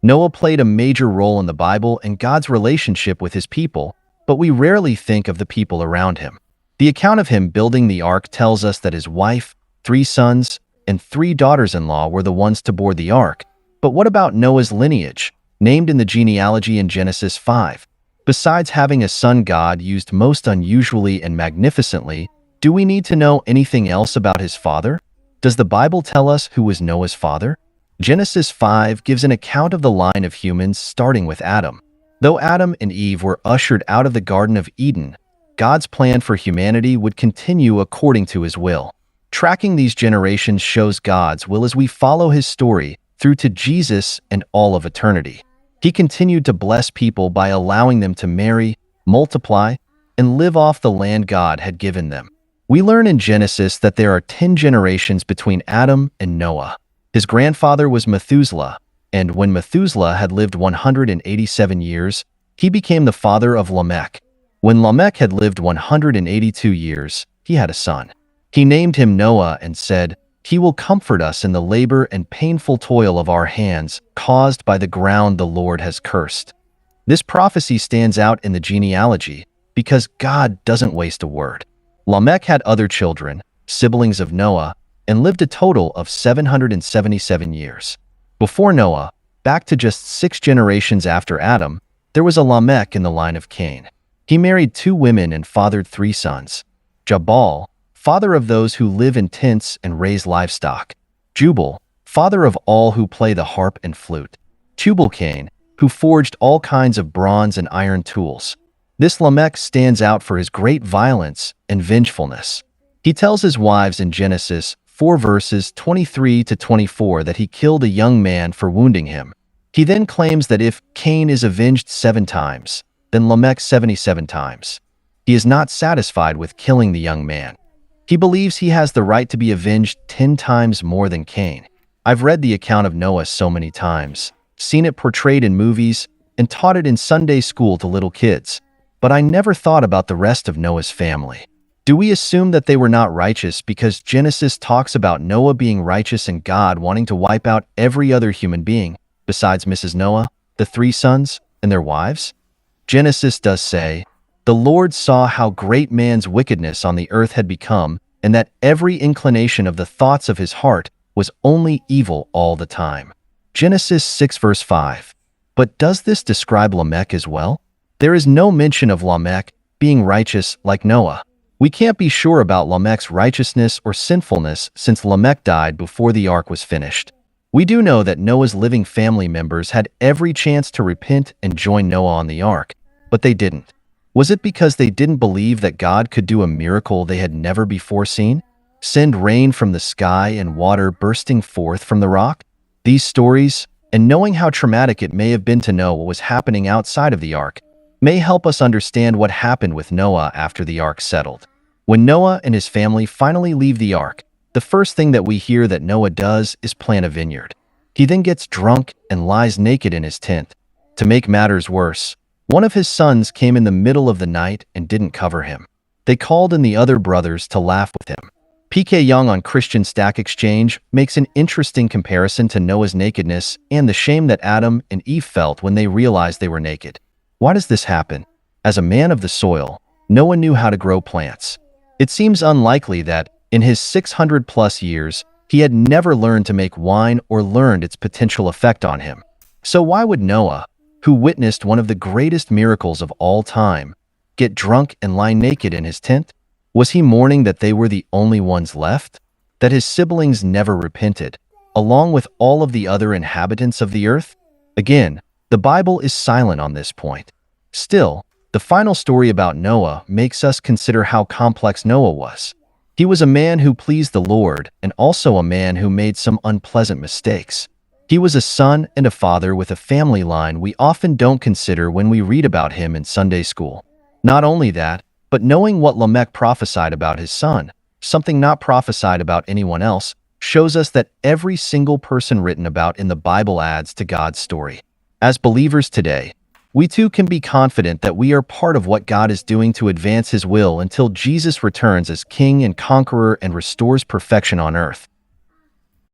Noah played a major role in the Bible and God's relationship with his people, but we rarely think of the people around him. The account of him building the ark tells us that his wife, 3 sons, and 3 daughters-in-law were the ones to board the ark. But what about Noah's lineage, named in the genealogy in Genesis 5? Besides having a son God used most unusually and magnificently, do we need to know anything else about his father? Does the Bible tell us who was Noah's father? Genesis 5 gives an account of the line of humans starting with Adam. Though Adam and Eve were ushered out of the Garden of Eden, God's plan for humanity would continue according to his will. Tracking these generations shows God's will as we follow his story through to Jesus and all of eternity. He continued to bless people by allowing them to marry, multiply, and live off the land God had given them. We learn in Genesis that there are 10 generations between Adam and Noah. His grandfather was Methuselah, and when Methuselah had lived 187 years, he became the father of Lamech. When Lamech had lived 182 years, he had a son. He named him Noah and said, "He will comfort us in the labor and painful toil of our hands, caused by the ground the Lord has cursed." This prophecy stands out in the genealogy because God doesn't waste a word. Lamech had other children, siblings of Noah, and lived a total of 777 years. Before Noah, back to just 6 generations after Adam, there was a Lamech in the line of Cain. He married 2 women and fathered 3 sons. Jabal, father of those who live in tents and raise livestock. Jubal, father of all who play the harp and flute. Tubal-Cain, who forged all kinds of bronze and iron tools. This Lamech stands out for his great violence and vengefulness. He tells his wives in Genesis 4 verses 23 to 24 that he killed a young man for wounding him. He then claims that if Cain is avenged 7 times, then Lamech 77 times. He is not satisfied with killing the young man. He believes he has the right to be avenged 10 times more than Cain. I've read the account of Noah so many times, seen it portrayed in movies, and taught it in Sunday school to little kids, but I never thought about the rest of Noah's family. Do we assume that they were not righteous because Genesis talks about Noah being righteous and God wanting to wipe out every other human being, besides Mrs. Noah, the 3 sons, and their wives? Genesis does say, "The Lord saw how great man's wickedness on the earth had become, and that every inclination of the thoughts of his heart was only evil all the time." Genesis 6 verse 5. But does this describe Lamech as well? There is no mention of Lamech being righteous like Noah. We can't be sure about Lamech's righteousness or sinfulness since Lamech died before the ark was finished. We do know that Noah's living family members had every chance to repent and join Noah on the ark, but they didn't. Was it because they didn't believe that God could do a miracle they had never before seen? Send rain from the sky and water bursting forth from the rock? These stories, and knowing how traumatic it may have been to know what was happening outside of the ark, may help us understand what happened with Noah after the ark settled. When Noah and his family finally leave the ark, the first thing that we hear that Noah does is plant a vineyard. He then gets drunk and lies naked in his tent. To make matters worse, one of his sons came in the middle of the night and didn't cover him. They called in the other brothers to laugh with him. PK Young on Christian Stack Exchange makes an interesting comparison to Noah's nakedness and the shame that Adam and Eve felt when they realized they were naked. Why does this happen? As a man of the soil, Noah knew how to grow plants. It seems unlikely that, in his 600-plus years, he had never learned to make wine or learned its potential effect on him. So why would Noah, who witnessed one of the greatest miracles of all time, get drunk and lie naked in his tent? Was he mourning that they were the only ones left? That his siblings never repented, along with all of the other inhabitants of the earth? Again, the Bible is silent on this point. Still, the final story about Noah makes us consider how complex Noah was. He was a man who pleased the Lord and also a man who made some unpleasant mistakes. He was a son and a father with a family line we often don't consider when we read about him in Sunday school. Not only that, but knowing what Lamech prophesied about his son, something not prophesied about anyone else, shows us that every single person written about in the Bible adds to God's story. As believers today, we too can be confident that we are part of what God is doing to advance His will until Jesus returns as King and Conqueror and restores perfection on earth.